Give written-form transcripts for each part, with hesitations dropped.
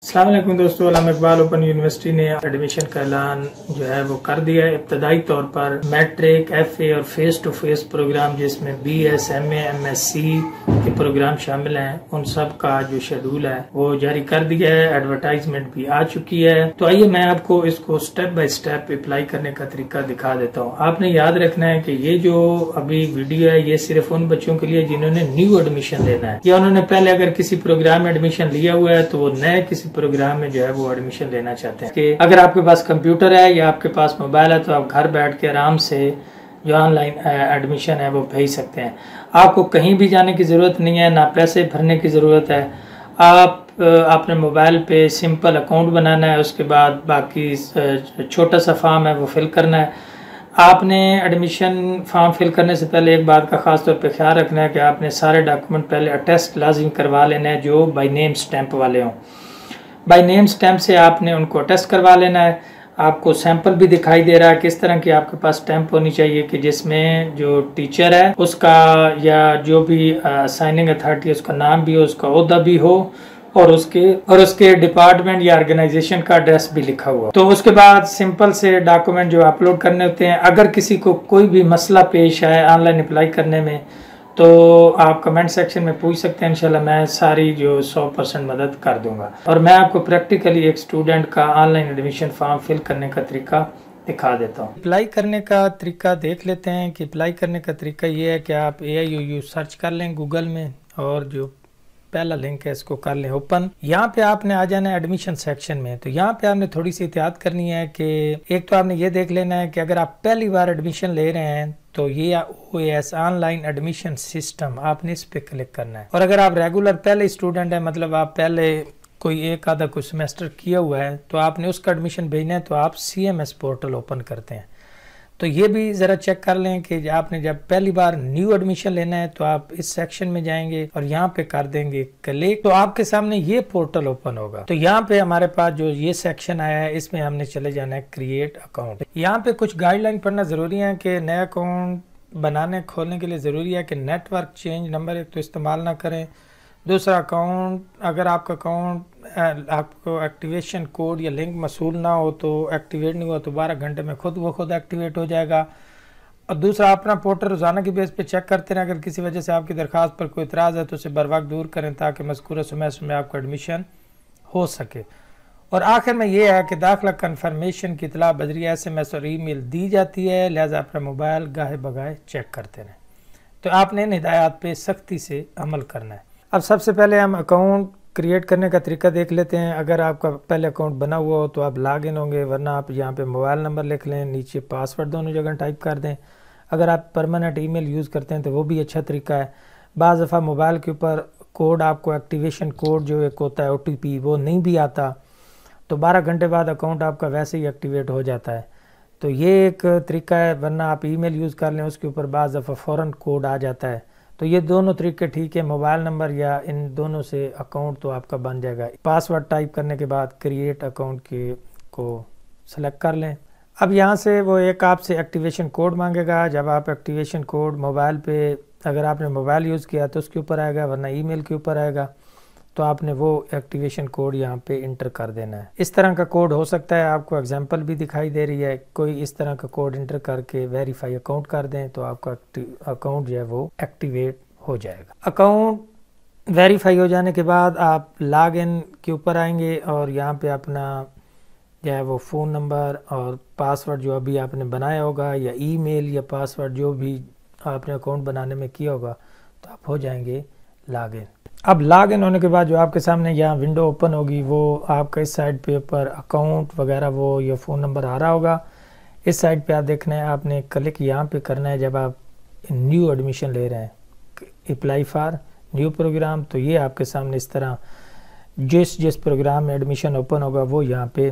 अस्सलाम वालेकुम दोस्तों, अल्लामा इकबाल ओपन यूनिवर्सिटी ने एडमिशन का ऐलान जो है वो कर दिया है। इब्तदाई तौर पर मैट्रिक, एफए और फेस टू फेस प्रोग्राम जिसमें बीएस, एमए, एमएससी के प्रोग्राम शामिल हैं, उन सब का जो शेड्यूल है वो जारी कर दिया है। एडवर्टाइजमेंट भी आ चुकी है। तो आइए मैं आपको इसको स्टेप बाय स्टेप अप्लाई करने का तरीका दिखा देता हूँ। आपने याद रखना है कि ये जो अभी वीडियो है ये सिर्फ उन बच्चों के लिए जिन्होंने न्यू एडमिशन लेना है, या उन्होंने पहले अगर किसी प्रोग्राम में एडमिशन लिया हुआ है तो वो नए किसी प्रोग्राम में जो है वो एडमिशन लेना चाहते हैं। कि अगर आपके पास कंप्यूटर है या आपके पास मोबाइल है तो आप घर बैठ के आराम से जो ऑनलाइन एडमिशन है वो भेज सकते हैं। आपको कहीं भी जाने की ज़रूरत नहीं है, ना पैसे भरने की ज़रूरत है। आप अपने मोबाइल पे सिंपल अकाउंट बनाना है, उसके बाद बाकी छोटा सा फॉर्म है वो फिल करना है। आपने एडमिशन फॉर्म फिल करने से पहले एक बात का खास तौर पे ख्याल रखना है कि आपने सारे डॉक्यूमेंट पहले अटेस्ट लाजिम करवा लेना है जो बाय नेम स्टैंप वाले हों। बाय नेम स्टैंप से आपने उनको अटेस्ट करवा लेना है। आपको सैंपल भी दिखाई दे रहा है किस तरह की आपके पास स्टैंप होनी चाहिए कि जिसमें जो टीचर है उसका या जो भी साइनिंग अथॉरिटी है उसका नाम भी हो, उसका ओहदा भी हो और उसके डिपार्टमेंट या ऑर्गेनाइजेशन का एड्रेस भी लिखा हुआ। तो उसके बाद सिंपल से डॉक्यूमेंट जो अपलोड करने होते हैं। अगर किसी को कोई भी मसला पेश आए ऑनलाइन अप्लाई करने में तो आप कमेंट सेक्शन में पूछ सकते हैं। इंशाल्लाह मैं सारी जो 100% मदद कर दूंगा और मैं आपको प्रैक्टिकली एक स्टूडेंट का ऑनलाइन एडमिशन फॉर्म फिल करने का तरीका दिखा देता हूँ। अप्लाई करने का तरीका देख लेते हैं कि अप्लाई करने का तरीका ये है कि आप AIUU सर्च कर लें गूगल में और जो पहला लिंक है इसको कर लें ओपन। यहाँ पे आपने आ जाना है एडमिशन सेक्शन में। तो यहाँ पे आपने थोड़ी सी एहतियात करनी है कि एक तो आपने ये देख लेना है कि अगर आप पहली बार एडमिशन ले रहे हैं तो ये OAS ऑनलाइन एडमिशन सिस्टम आपने इस पे क्लिक करना है। और अगर आप रेगुलर पहले स्टूडेंट है, मतलब आप पहले कोई एक आधा कोई सेमेस्टर किया हुआ है तो आपने उसका एडमिशन भेजना है तो आप CMS पोर्टल ओपन करते हैं। तो ये भी ज़रा चेक कर लें कि आपने जब पहली बार न्यू एडमिशन लेना है तो आप इस सेक्शन में जाएंगे और यहाँ पे कर देंगे क्लिक, तो आपके सामने ये पोर्टल ओपन होगा। तो यहाँ पे हमारे पास जो ये सेक्शन आया है इसमें हमने चले जाना है क्रिएट अकाउंट। यहाँ पे कुछ गाइडलाइन पढ़ना ज़रूरी है कि नया अकाउंट बनाने खोलने के लिए ज़रूरी है कि नेटवर्क चेंज नंबर एक तो इस्तेमाल ना करें। दूसरा अकाउंट, अगर आपका अकाउंट आपको एक्टिवेशन कोड या लिंक मसूल ना हो तो एक्टिवेट नहीं हुआ तो 12 घंटे में खुद एक्टिवेट हो जाएगा। और दूसरा अपना पोर्टल रोज़ाना की बेस पे चेक करते रहें। अगर किसी वजह से आपकी दरख्वास्त पर कोई इतराज़ है तो उसे बर वक्त दूर करें ताकि मज़कूरा सेमेस्टर में आपका एडमिशन हो सके। और आखिर में ये है कि दाखिला कन्फर्मेशन की इतला बजरिया SMS और ईमेल दी जाती है, लिहाजा अपना मोबाइल गाहे बगाहे चेक करते रहें। तो आपने इन हिदायत पे सख्ती से अमल करना है। अब सबसे पहले हम अकाउंट क्रिएट करने का तरीका देख लेते हैं। अगर आपका पहले अकाउंट बना हुआ हो तो आप लॉग इन होंगे, वरना आप यहाँ पे मोबाइल नंबर लिख लें, नीचे पासवर्ड दोनों जगह टाइप कर दें। अगर आप परमानेंट ईमेल यूज़ करते हैं तो वो भी अच्छा तरीका है। बाज़ दफ़ा मोबाइल के ऊपर कोड आपको एक्टिवेशन कोड जो एक होता है OTP वो नहीं भी आता तो 12 घंटे बाद अकाउंट आपका वैसे ही एक्टिवेट हो जाता है। तो ये एक तरीका है, वरना आप ईमेल यूज़ कर लें उसके ऊपर बाज़ दफ़ा फ़ौरन कोड आ जाता है। तो ये दोनों तरीके ठीक है, मोबाइल नंबर या इन दोनों से अकाउंट तो आपका बन जाएगा। पासवर्ड टाइप करने के बाद क्रिएट अकाउंट को सेलेक्ट कर लें। अब यहाँ से वो एक आपसे एक्टिवेशन कोड मांगेगा। जब आप एक्टिवेशन कोड मोबाइल पे, अगर आपने मोबाइल यूज़ किया तो उसके ऊपर आएगा, वरना ईमेल के ऊपर आएगा। तो आपने वो एक्टिवेशन कोड यहाँ पे इंटर कर देना है। इस तरह का कोड हो सकता है, आपको एग्जांपल भी दिखाई दे रही है। कोई इस तरह का कोड इंटर करके वेरीफाई अकाउंट कर दें तो आपका अकाउंट जो है वो एक्टिवेट हो जाएगा। अकाउंट वेरीफाई हो जाने के बाद आप लॉग इन के ऊपर आएंगे और यहाँ पे अपना जो है वो फ़ोन नंबर और पासवर्ड जो अभी आपने बनाया होगा या ईमेल या पासवर्ड जो भी आपने अकाउंट बनाने में किया होगा तो आप हो जाएंगे लॉग इन। अब लॉग इन होने के बाद जो आपके सामने यहाँ विंडो ओपन होगी वो आपका इस साइड पे ऊपर अकाउंट वगैरह वो या फ़ोन नंबर आ रहा होगा। इस साइड पे आप देखना है, आपने क्लिक यहाँ पे करना है। जब आप न्यू एडमिशन ले रहे हैं, अप्लाई फॉर न्यू प्रोग्राम, तो ये आपके सामने इस तरह जिस प्रोग्राम में एडमिशन ओपन होगा वो यहाँ पे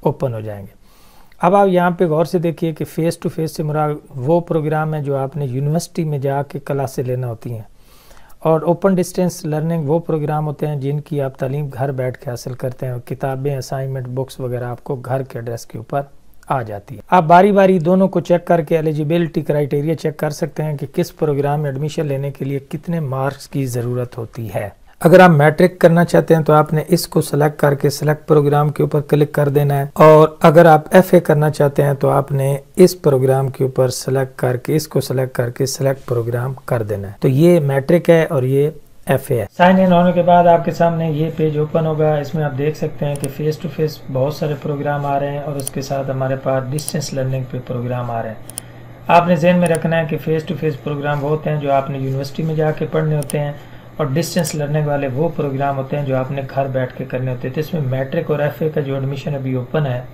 ओपन हो जाएंगे। अब आप यहाँ पे गौर से देखिए कि फ़ेस टू फेस से मुराद वो प्रोग्राम है जो आपने यूनिवर्सिटी में जाके क्लासें लेना होती हैं, और ओपन डिस्टेंस लर्निंग वो प्रोग्राम होते हैं जिनकी आप तालीम घर बैठ के हासिल करते हैं और किताबें, असाइनमेंट, बुक्स वगैरह आपको घर के एड्रेस के ऊपर आ जाती है। आप बारी बारी दोनों को चेक करके एलिजिबिलिटी क्राइटेरिया चेक कर सकते हैं कि किस प्रोग्राम में एडमिशन लेने के लिए कितने मार्क्स की ज़रूरत होती है। अगर आप मैट्रिक करना चाहते हैं तो आपने इसको सेलेक्ट करके सेलेक्ट प्रोग्राम के ऊपर क्लिक कर देना है, और अगर आप एफए करना चाहते हैं तो आपने इस प्रोग्राम के ऊपर सेलेक्ट करके इसको सेलेक्ट करके सेलेक्ट प्रोग्राम कर देना है। तो ये मैट्रिक है और ये एफए है। साइन इन होने के बाद आपके सामने ये पेज ओपन होगा। इसमें आप देख सकते हैं कि फेस टू फेस बहुत सारे प्रोग्राम आ रहे हैं और उसके साथ हमारे पास डिस्टेंस लर्निंग पे प्रोग्राम आ रहे हैं। आपने ज़हन में रखना है कि फेस टू फेस प्रोग्राम वो होते हैं जो आपने यूनिवर्सिटी में जाके पढ़ने होते हैं, और डिस्टेंस लर्निंग वाले वो प्रोग्राम होते हैं जो आपने घर बैठ के करने होते हैं। तो इसमें मैट्रिक और एफए का जो एडमिशन अभी ओपन है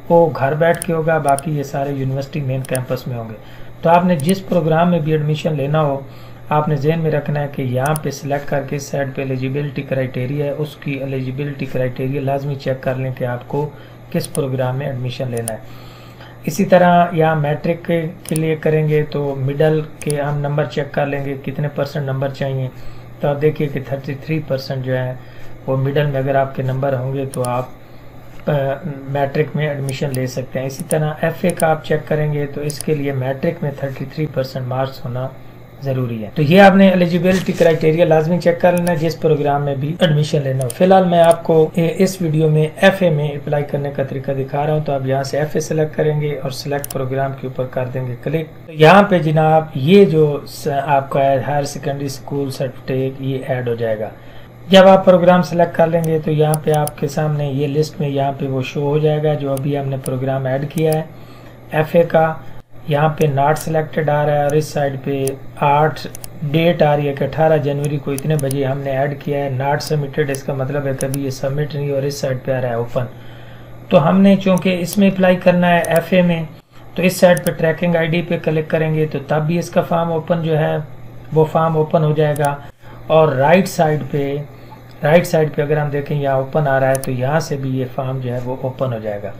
वो घर बैठ के होगा, बाकी ये सारे यूनिवर्सिटी मेन कैंपस में होंगे। तो आपने जिस प्रोग्राम में भी एडमिशन लेना हो, आपने ज़हन में रखना है कि यहाँ पे सिलेक्ट करके इस साइड पे एलिजिबिलिटी क्राइटेरिया है, उसकी एलिजिबिलिटी क्राइटेरिया लाजमी चेक कर लें कि आपको किस प्रोग्राम में एडमिशन लेना है। इसी तरह यहाँ मैट्रिक के लिए करेंगे तो मिडल के हम नंबर चेक कर लेंगे कितने % नंबर चाहिए। तो आप देखिए कि 33% जो है वो मिडल में अगर आपके नंबर होंगे तो आप मैट्रिक में एडमिशन ले सकते हैं। इसी तरह एफए का आप चेक करेंगे तो इसके लिए मैट्रिक में 33% मार्क्स होना ज़रूरी है। तो ये आपने एलिजिबिलिटी क्राइटेरिया लाजमी चेक कर लेना जिस प्रोग्राम में भी एडमिशन लेना हो। फिलहाल मैं आपको इस वीडियो में एफए में अप्लाई करने का तरीका दिखा रहा हूँ। तो आप यहाँ से एफए सेलेक्ट करेंगे और सिलेक्ट प्रोग्राम के ऊपर कर देंगे क्लिक। तो यहाँ पे जनाब ये जो आपका है हायर सेकेंडरी स्कूल सर्टिफिकेट ये ऐड हो जाएगा। जब आप प्रोग्राम सेलेक्ट कर लेंगे तो यहाँ पे आपके सामने ये लिस्ट में यहाँ पे वो शो हो जाएगा जो अभी हमने प्रोग्राम ऐड किया है एफए का। यहाँ पे नॉट सिलेक्टेड आ रहा है और इस साइड पे 8 डेट आ रही है कि 18 जनवरी को इतने बजे हमने ऐड किया है। नॉट सबमिटेड इसका मतलब है कभी ये सबमिट नहीं, और इस साइड पे आ रहा है ओपन। तो हमने चूंकि इसमें अप्लाई करना है एफए में, तो इस साइड पे ट्रैकिंग आईडी पे क्लिक करेंगे तो तब भी इसका फॉर्म ओपन जो है वो फॉर्म ओपन हो जाएगा। और राइट साइड पे अगर हम देखें यहाँ ओपन आ रहा है तो यहाँ से भी ये फॉर्म जो है वो ओपन हो जाएगा।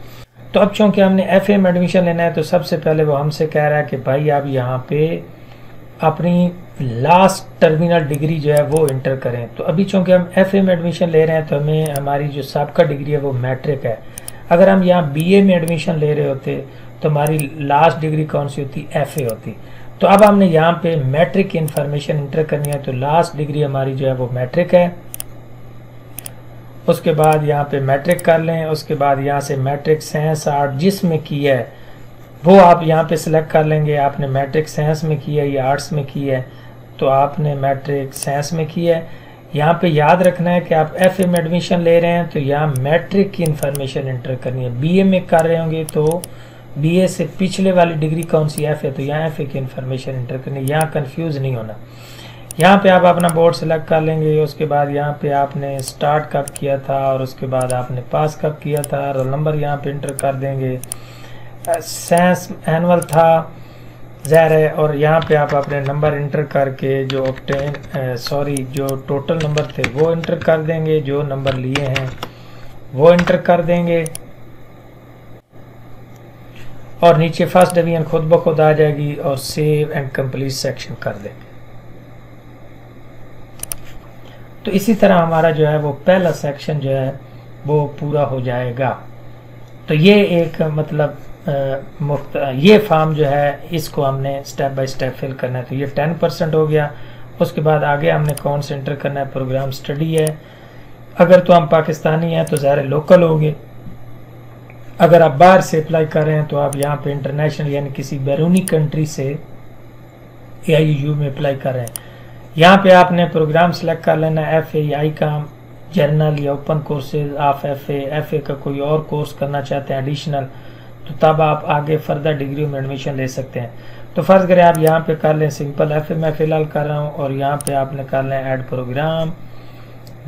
तो अब चूंकि हमने एफए में एडमिशन लेना है तो सबसे पहले वो हमसे कह रहा है कि भाई आप यहाँ पे अपनी लास्ट टर्मिनल डिग्री जो है वो इंटर करें। तो अभी चूंकि हम एफए में एडमिशन ले रहे हैं तो हमें हमारी जो सबका डिग्री है वो मैट्रिक है। अगर हम यहाँ बीए में एडमिशन ले रहे होते तो हमारी लास्ट डिग्री कौन सी होती, एफए होती। तो अब हमने यहाँ पे मैट्रिक की इंफॉर्मेशन इंटर करनी है। तो लास्ट डिग्री हमारी जो है वो मैट्रिक है। उसके बाद यहाँ पे मैट्रिक कर लें। उसके बाद यहाँ से मैट्रिक साइंस आर्ट जिसमें की है वो आप यहाँ पे सिलेक्ट कर लेंगे। आपने मैट्रिक साइंस में की है या आर्ट्स में की है, तो आपने मैट्रिक साइंस में की है। यहाँ पे याद रखना है कि आप एफए में एडमिशन ले रहे हैं तो यहाँ मैट्रिक की इंफॉर्मेशन इंटर करनी है। बीए में कर रहे होंगे तो बीए से पिछले वाली डिग्री कौन सी एफए, तो यहाँ एफए की इंफॉर्मेशन इंटर करनी है। यहाँ कंफ्यूज नहीं होना। यहाँ पे आप अपना बोर्ड सेलेक्ट कर लेंगे। उसके बाद यहाँ पे आपने स्टार्ट कब किया था और उसके बाद आपने पास कब किया था, रोल नंबर यहाँ पे इंटर कर देंगे। साइंस एनुअल था ज़ाहिर है, और यहाँ पे आप अपने नंबर इंटर करके जो जो टोटल नंबर थे वो इंटर कर देंगे, जो नंबर लिए हैं वो इंटर कर देंगे, और नीचे फर्स्ट डिवीजन खुद ब खुद आ जाएगी और सेव एंड कंप्लीट सेक्शन कर देंगे। तो इसी तरह हमारा जो है वो पहला सेक्शन जो है वो पूरा हो जाएगा। तो ये एक मतलब ये फॉर्म जो है इसको हमने स्टेप बाय स्टेप फिल करना है। तो ये 10% हो गया। उसके बाद आगे हमने कौन से एंटर करना है, प्रोग्राम स्टडी है। अगर तो हम पाकिस्तानी हैं तो ज़ाहिर लोकल होंगे। अगर आप बाहर से अप्लाई कर रहे हैं तो आप यहाँ पे इंटरनेशनल यानी किसी बैरूनी कंट्री से AIU में अप्लाई कर रहे हैं। यहाँ पे आपने प्रोग्राम सेलेक्ट कर लेना है FAI का, जर्नल या ओपन कोर्सेज ऑफ FA का कोई और कोर्स करना चाहते हैं एडिशनल, तो तब आप आगे फर्दर डिग्री में एडमिशन ले सकते हैं। तो फर्ज करें आप यहाँ पे कर लें सिंपल FA मैं फ़िलहाल कर रहा हूँ, और यहाँ पे आपने कर लें ऐड प्रोग्राम,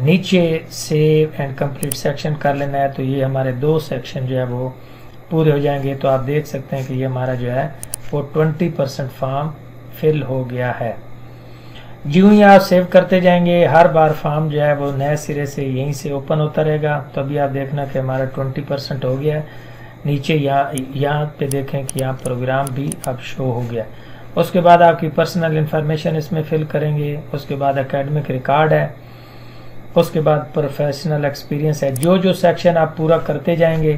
नीचे सेव एंड कंप्लीट सेक्शन कर लेना है। तो ये हमारे 2 सेक्शन जो है वो पूरे हो जाएंगे। तो आप देख सकते हैं कि ये हमारा जो है वो 20% फॉर्म फिल हो गया है। ज्यों ही आप सेव करते जाएंगे हर बार फॉर्म जो है वो नए सिरे से यहीं से ओपन होता रहेगा। तो अभी आप देखना कि हमारा 20% हो गया है। नीचे यहाँ पे देखें कि यहाँ प्रोग्राम भी अब शो हो गया। उसके बाद आपकी पर्सनल इंफॉर्मेशन इसमें फिल करेंगे। उसके बाद एकेडमिक रिकॉर्ड है। उसके बाद प्रोफेशनल एक्सपीरियंस है। जो जो सेक्शन आप पूरा करते जाएंगे,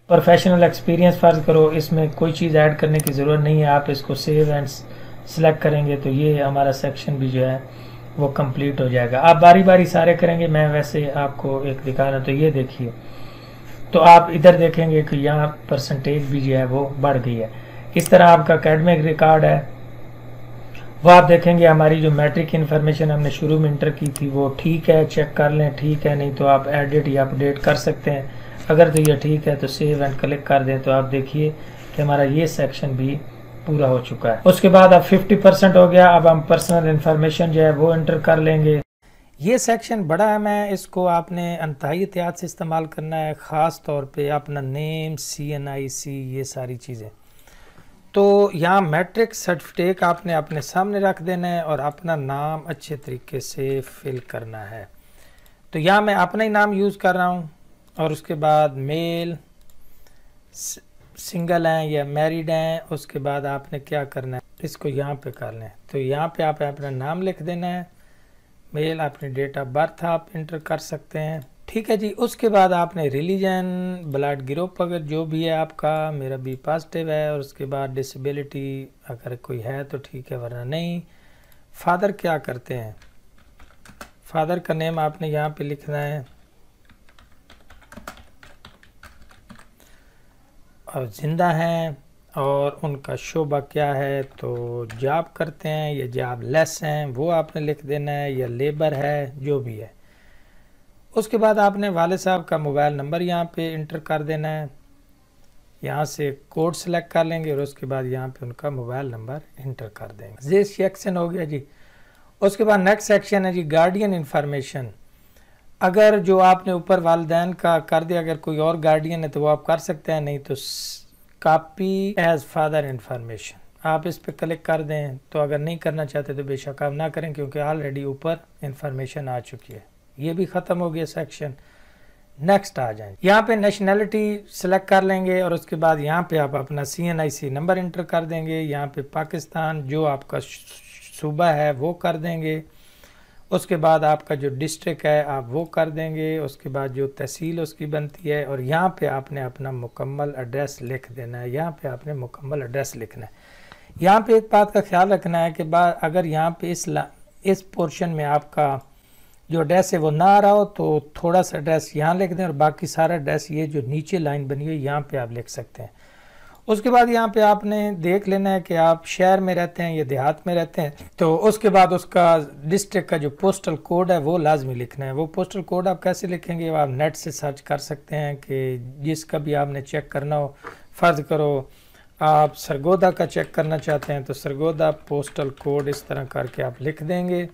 प्रोफेशनल एक्सपीरियंस फर्ज करो इसमें कोई चीज़ ऐड करने की ज़रूरत नहीं है, आप इसको सेव एंड सिलेक्ट करेंगे तो ये हमारा सेक्शन भी जो है वो कंप्लीट हो जाएगा। आप बारी बारी सारे करेंगे, मैं वैसे आपको एक दिखा रहा हूँ। तो ये देखिए, तो आप इधर देखेंगे कि यहाँ परसेंटेज भी जो है वो बढ़ गई है। इस तरह आपका एकेडमिक रिकॉर्ड है वो आप देखेंगे। हमारी जो मैट्रिक इन्फॉर्मेशन हमने शुरू में इंटर की थी वो ठीक है, चेक कर लें ठीक है, नहीं तो आप एडिट या अपडेट कर सकते हैं। अगर तो ये ठीक है तो सेव एंड क्लिक कर दें, तो आप देखिए कि हमारा ये सेक्शन भी पूरा हो चुका है। उसके बाद अब 50% हो गया। अब हम पर्सनल इन्फॉर्मेशन जो है वो एंटर कर लेंगे। ये सेक्शन बड़ा है, मैं इसको आपने इंतहाई एहतियात से इस्तेमाल करना है, ख़ास तौर पे अपना नेम, CNIC, ये सारी चीज़ें। तो यहाँ मैट्रिक सर्टिफिकेट आपने अपने सामने रख देना है और अपना नाम अच्छे तरीके से फिल करना है। तो यहाँ मैं अपना ही नाम यूज़ कर रहा हूँ, और उसके बाद मेल, सिंगल हैं या मैरिड हैं। उसके बाद आपने क्या करना है, इसको यहाँ पे कर लें। तो यहाँ पे आप अपना नाम लिख देना है, मेल, अपनी डेट ऑफ बर्थ आप इंटर कर सकते हैं, ठीक है जी। उसके बाद आपने रिलीजन, ब्लड ग्रुप अगर जो भी है आपका, मेरा बी पॉजिटिव है, और उसके बाद डिसेबिलिटी अगर कोई है तो ठीक है, वरना नहीं। फादर क्या करते हैं, फादर का नेम आपने यहाँ पे लिखना है, और ज़िंदा हैं, और उनका शोबा क्या है, तो जॉब करते हैं या जॉब लेस हैं वो आपने लिख देना है, या लेबर है, जो भी है। उसके बाद आपने वाले साहब का मोबाइल नंबर यहाँ पे इंटर कर देना है, यहाँ से कोड सेलेक्ट कर लेंगे, और उसके बाद यहाँ पे उनका मोबाइल नंबर इंटर कर देंगे। ये सेक्शन हो गया जी। उसके बाद नेक्स्ट सेक्शन है जी गार्डियन इंफॉर्मेशन। अगर जो आपने ऊपर वालिदैन का कर दिया, अगर कोई और गार्डियन है तो वो आप कर सकते हैं, नहीं तो कॉपी एज फादर इंफॉर्मेशन आप इस पर क्लिक कर दें। तो अगर नहीं करना चाहते तो बेशक आप ना करें, क्योंकि ऑलरेडी ऊपर इंफॉर्मेशन आ चुकी है। ये भी ख़त्म हो गया सेक्शन। नेक्स्ट आ जाए, यहाँ पे नेशनैलिटी सेलेक्ट कर लेंगे, और उसके बाद यहाँ पे आप अपना CNIC नंबर इंटर कर देंगे। यहाँ पे पाकिस्तान जो आपका सूबा है वो कर देंगे। उसके बाद आपका जो डिस्ट्रिक्ट है आप वो कर देंगे। उसके बाद जो तहसील उसकी बनती है, और यहाँ पे आपने अपना मुकम्मल एड्रेस लिख देना है। यहाँ पे आपने मुकम्मल एड्रेस लिखना है। यहाँ पे एक बात का ख्याल रखना है कि अगर यहाँ पे इस पोर्शन में आपका जो एड्रेस है वो ना आ रहा हो तो थोड़ा सा एड्रेस यहाँ लिख दें, और बाकी सारा एड्रेस ये जो नीचे लाइन बनी हुई है यहाँ पे आप लिख सकते हैं। उसके बाद यहाँ पे आपने देख लेना है कि आप शहर में रहते हैं या देहात में रहते हैं। तो उसके बाद उसका डिस्ट्रिक्ट का जो पोस्टल कोड है वो लाजमी लिखना है। वो पोस्टल कोड आप कैसे लिखेंगे, आप नेट से सर्च कर सकते हैं कि जिसका भी आपने चेक करना हो। फ़र्ज़ करो आप सरगोदा का चेक करना चाहते हैं, तो सरगोदा पोस्टल कोड इस तरह करके आप लिख देंगे,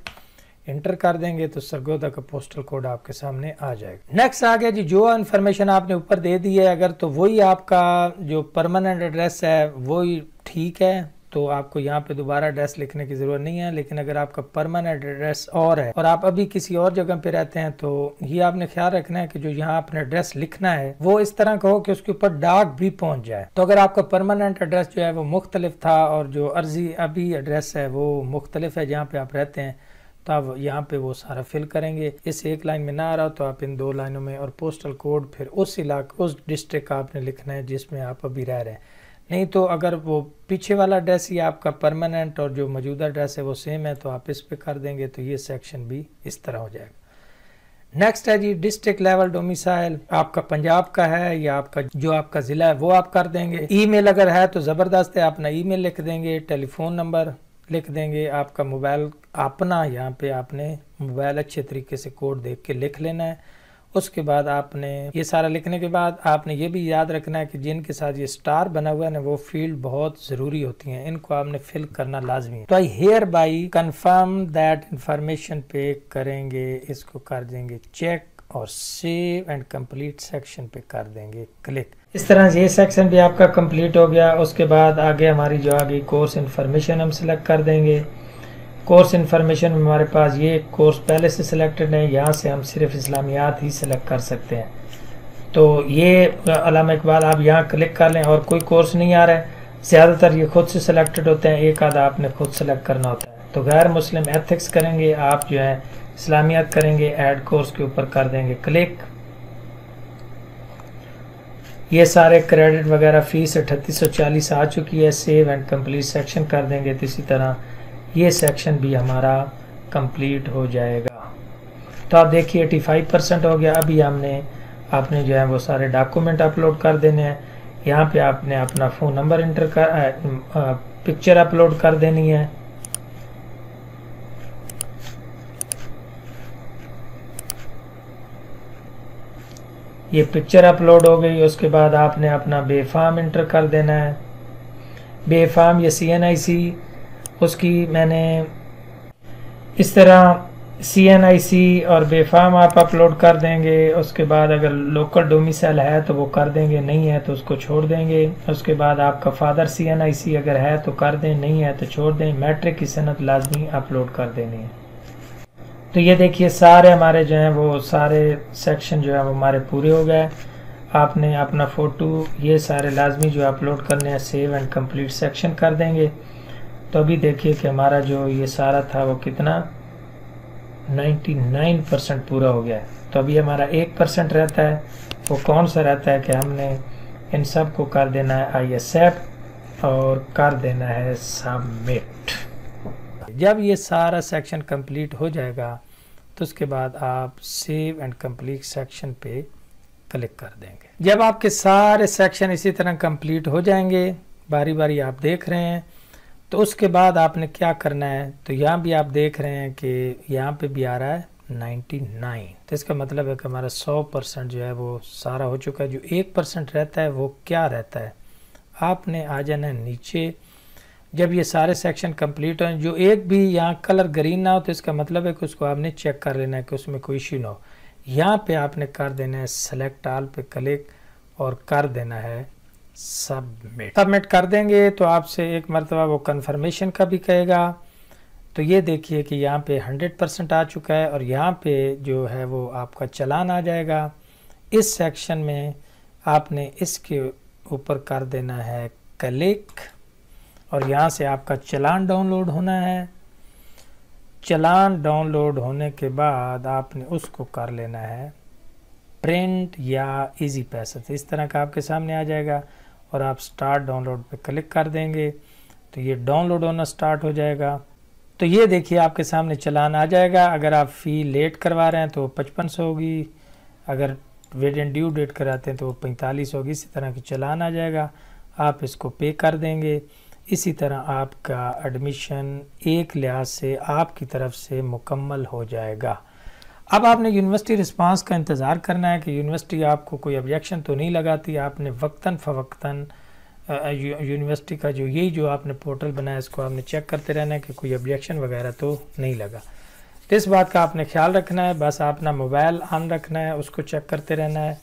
इंटर कर देंगे, तो सरगोदा का पोस्टल कोड आपके सामने आ जाएगा। नेक्स्ट आ गया जी, जो इन्फॉर्मेशन आपने ऊपर दे दी है अगर, तो वही आपका जो परमानेंट एड्रेस है वही ठीक है, तो आपको यहाँ पे दोबारा एड्रेस लिखने की ज़रूरत नहीं है। लेकिन अगर आपका परमानेंट एड्रेस और है और आप अभी किसी और जगह पे रहते हैं, तो ये आपने ख्याल रखना है कि जो यहाँ आपने एड्रेस लिखना है वो इस तरह का हो कि उसके ऊपर डाक भी पहुँच जाए। तो अगर आपका परमानेंट एड्रेस जो है वो मुख्तलिफ था और जो अर्जी अभी एड्रेस है वो मुख्तलिफ है जहाँ पे आप रहते हैं, तो आप यहाँ पे वो सारा फिल करेंगे। इस एक लाइन में ना आ रहा तो आप इन 2 लाइनों में, और पोस्टल कोड फिर उस इलाके उस डिस्ट्रिक्ट का आपने लिखना है जिसमें आप अभी रह रहे हैं। नहीं तो अगर वो पीछे वाला एड्रेस ही आपका परमानेंट और जो मौजूदा एड्रेस है वो सेम है, तो आप इस पे कर देंगे, तो ये सेक्शन भी इस तरह हो जाएगा। नेक्स्ट है जी डिस्ट्रिक्ट लेवल डोमिसाइल, आपका पंजाब का है या आपका जो आपका ज़िला है वो आप कर देंगे। ईमेल अगर है तो ज़बरदस्त है, अपना ईमेल लिख देंगे, टेलीफोन नंबर लिख देंगे, आपका मोबाइल अपना यहाँ पे आपने मोबाइल अच्छे तरीके से कोड देख के लिख लेना है। उसके बाद आपने ये सारा लिखने के बाद आपने ये भी याद रखना है कि जिनके साथ ये स्टार बना हुआ है ना, वो फील्ड बहुत ज़रूरी होती हैं, इनको आपने फिल करना लाजमी है। तो I hear by confirm that information पे करेंगे, इसको कर देंगे चेक और सेव एंड कंप्लीट सेक्शन पे कर देंगे क्लिक। इस तरह से ये सेक्शन भी आपका कंप्लीट हो गया। उसके बाद आगे हमारी जो आ गई कोर्स इन्फॉर्मेशन हम सिलेक्ट कर देंगे। कोर्स इन्फॉर्मेशन में हमारे पास ये कोर्स पहले से सिलेक्टेड है, यहाँ से हम सिर्फ इस्लामियात ही सिलेक्ट कर सकते हैं। तो ये अल्लामा इकबाल आप यहाँ क्लिक कर लें, और कोई कोर्स नहीं आ रहा है, ज़्यादातर ये खुद से सिलेक्टेड होते हैं, एक आधा आपने खुद सेलेक्ट करना होता है। तो गैर मुस्लिम एथिक्स करेंगे, आप जो है इस्लामियात करेंगे, ऐड कोर्स के ऊपर कर देंगे क्लिक। ये सारे क्रेडिट वगैरह फीस 3840 आ चुकी है, सेव एंड कंप्लीट सेक्शन कर देंगे। तो इसी तरह ये सेक्शन भी हमारा कंप्लीट हो जाएगा। तो आप देखिए 85% हो गया। अभी आपने जो है वो सारे डॉक्यूमेंट अपलोड कर देने हैं। यहाँ पे आपने अपना फ़ोन नंबर इंटर कर पिक्चर अपलोड कर देनी है। ये पिक्चर अपलोड हो गई। उसके बाद आपने अपना बेफाम इंटर कर देना है। बेफाम या CNIC, उसकी मैंने इस तरह CNIC और बेफाम आप अपलोड कर देंगे। उसके बाद अगर लोकल डोमिसाइल है तो वो कर देंगे, नहीं है तो उसको छोड़ देंगे। उसके बाद आपका फादर CNIC अगर है तो कर दें, नहीं है तो छोड़ दें। मैट्रिक की सनद लाजमी अपलोड कर देनी है। तो ये देखिए सारे हमारे जो हैं वो सारे सेक्शन जो है वो हमारे पूरे हो गए। आपने अपना फ़ोटो ये सारे लाजमी जो अपलोड करने हैं, सेव एंड कंप्लीट सेक्शन कर देंगे। तो अभी देखिए कि हमारा जो ये सारा था वो कितना 99% पूरा हो गया है। तो अभी हमारा 1% रहता है। वो कौन सा रहता है कि हमने इन सब को कर देना है I accept और कर देना है सबमिट। जब ये सारा सेक्शन कंप्लीट हो जाएगा तो उसके बाद आप सेव एंड कंप्लीट सेक्शन पे क्लिक कर देंगे। जब आपके सारे सेक्शन इसी तरह कंप्लीट हो जाएंगे, बारी बारी आप देख रहे हैं, तो उसके बाद आपने क्या करना है। तो यहाँ भी आप देख रहे हैं कि यहाँ पे भी आ रहा है 99। तो इसका मतलब है कि हमारा 100% जो है वो सारा हो चुका है। जो 1% रहता है वो क्या रहता है, आपने आ जाना है नीचे। जब ये सारे सेक्शन कंप्लीट हो, जो एक भी यहाँ कलर ग्रीन ना हो तो इसका मतलब है कि उसको आपने चेक कर लेना है कि उसमें कोई इश्यू ना हो। यहाँ पे आपने कर देना है सेलेक्ट ऑल पे क्लिक और कर देना है सबमिट। सबमिट कर देंगे तो आपसे एक मरतबा वो कंफर्मेशन का भी कहेगा। तो ये देखिए कि यहाँ पे 100% आ चुका है और यहाँ पे जो है वो आपका चालान आ जाएगा। इस सेक्शन में आपने इसके ऊपर कर देना है क्लिक और यहाँ से आपका चालान डाउनलोड होना है। चालान डाउनलोड होने के बाद आपने उसको कर लेना है प्रिंट या इजी पैसा। तो इस तरह का आपके सामने आ जाएगा और आप स्टार्ट डाउनलोड पे क्लिक कर देंगे तो ये डाउनलोड होना स्टार्ट हो जाएगा। तो ये देखिए आपके सामने चालान आ जाएगा। अगर आप फ़ी लेट करवा रहे हैं तो 5500 होगी, अगर वेट एंड ड्यू डेट कराते हैं तो 45 होगी। इसी तरह की चालान आ जाएगा, आप इसको पे कर देंगे। इसी तरह आपका एडमिशन एक लिहाज से आपकी तरफ से मुकम्मल हो जाएगा। अब आपने यूनिवर्सिटी रिस्पांस का इंतज़ार करना है कि यूनिवर्सिटी आपको कोई ऑब्जेक्शन तो नहीं लगाती। आपने वक्तन फ़वक्तन यूनिवर्सिटी का जो आपने पोर्टल बनाया इसको आपने चेक करते रहना है कि कोई ऑब्जेक्शन वगैरह तो नहीं लगा। तो इस बात का आपने ख्याल रखना है। बस अपना मोबाइल ऑन रखना है, उसको चेक करते रहना है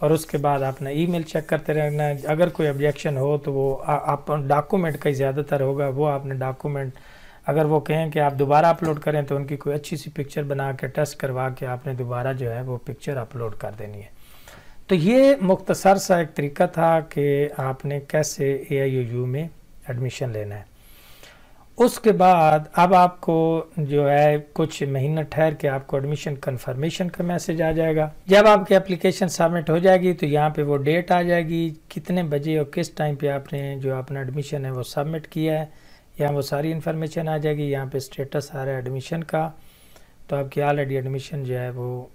और उसके बाद अपना ईमेल चेक करते रहना है। अगर कोई ऑब्जेक्शन हो तो वो आप डॉक्यूमेंट का ही ज़्यादातर होगा, वो आपने डॉक्यूमेंट अगर वो कहें कि आप दोबारा अपलोड करें तो उनकी कोई अच्छी सी पिक्चर बना के टेस्ट करवा के आपने दोबारा जो है वो पिक्चर अपलोड कर देनी है। तो ये मुख्तसर सा एक तरीका था कि आपने कैसे AIUU में एडमिशन लेना है। उसके बाद अब आपको जो है कुछ महीना ठहर के आपको एडमिशन कंफर्मेशन का मैसेज आ जाएगा। जब आपकी एप्लीकेशन सबमिट हो जाएगी तो यहाँ पे वो डेट आ जाएगी कितने बजे और किस टाइम पे आपने जो अपना एडमिशन है वो सबमिट किया है। यहाँ वो सारी इन्फॉर्मेशन आ जाएगी। यहाँ पे स्टेटस आ रहा है एडमिशन का, तो आपकी ऑलरेडी एडमिशन जो है वो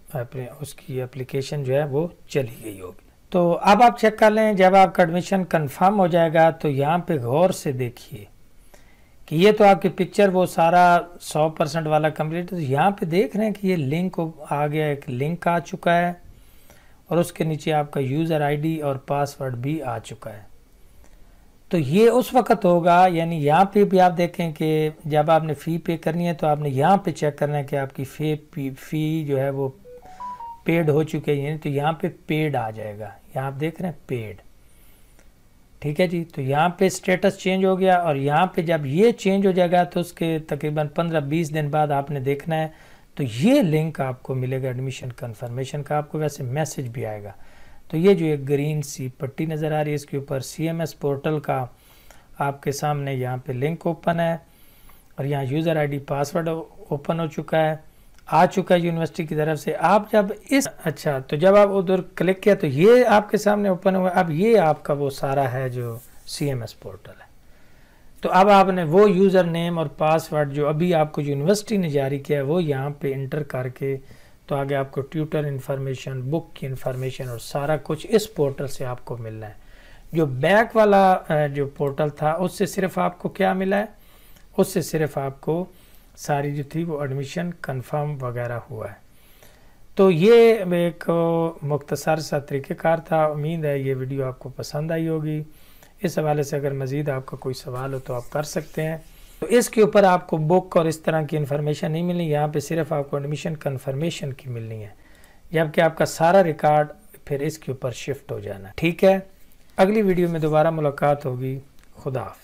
उसकी एप्लीकेशन जो है वो चली गई होगी। तो अब आप चेक कर लें, जब आपका एडमिशन कंफर्म हो जाएगा तो यहाँ पे गौर से देखिए कि ये तो आपकी पिक्चर वो सारा 100% वाला कंप्लीट है। तो यहाँ पे देख रहे हैं कि ये लिंक आ गया, एक लिंक आ चुका है और उसके नीचे आपका यूज़र ID और पासवर्ड भी आ चुका है। तो ये उस वक्त होगा, यानी यहाँ पे भी आप देखें कि जब आपने फ़ी पे करनी है तो आपने यहाँ पे चेक करना है कि आपकी फ़ी जो है वो पेड हो चुकी है। तो यहाँ पे पेड आ जाएगा, यहाँ आप देख रहे हैं पेड, ठीक है जी। तो यहाँ पे स्टेटस चेंज हो गया और यहाँ पे जब ये चेंज हो जाएगा तो उसके तकरीबन 15-20 दिन बाद आपने देखना है तो ये लिंक आपको मिलेगा एडमिशन कंफर्मेशन का। आपको वैसे मैसेज भी आएगा। तो ये जो एक ग्रीन सी पट्टी नज़र आ रही है इसके ऊपर CMS पोर्टल का आपके सामने यहाँ पे लिंक ओपन है और यहाँ यूज़र ID पासवर्ड ओपन हो चुका है, आ चुका है यूनिवर्सिटी की तरफ से। आप जब तो जब आप उधर क्लिक किया तो ये आपके सामने ओपन हुआ। अब ये आपका वो सारा है जो CMS पोर्टल है। तो अब आपने वो यूज़र नेम और पासवर्ड जो अभी आपको यूनिवर्सिटी ने जारी किया है वो यहाँ पे इंटर करके तो आगे आपको ट्यूटर इन्फॉर्मेशन, बुक की इन्फॉर्मेशन और सारा कुछ इस पोर्टल से आपको मिलना है। जो बैक वाला जो पोर्टल था उससे सिर्फ आपको क्या मिला है, उससे सिर्फ आपको सारी जो थी वो एडमिशन कंफर्म वगैरह हुआ है। तो ये एक मुख्तसर सा तरीक़ेकार था। उम्मीद है ये वीडियो आपको पसंद आई होगी। इस हवाले से अगर मज़ीद आपका कोई सवाल हो तो आप कर सकते हैं। तो इसके ऊपर आपको बुक और इस तरह की इन्फॉर्मेशन नहीं मिलनी, यहाँ पे सिर्फ आपको एडमिशन कंफर्मेशन की मिलनी है, जबकि आपका सारा रिकॉर्ड फिर इसके ऊपर शिफ्ट हो जाना। ठीक है, अगली वीडियो में दोबारा मुलाकात होगी। खुदा हाफ़िज़।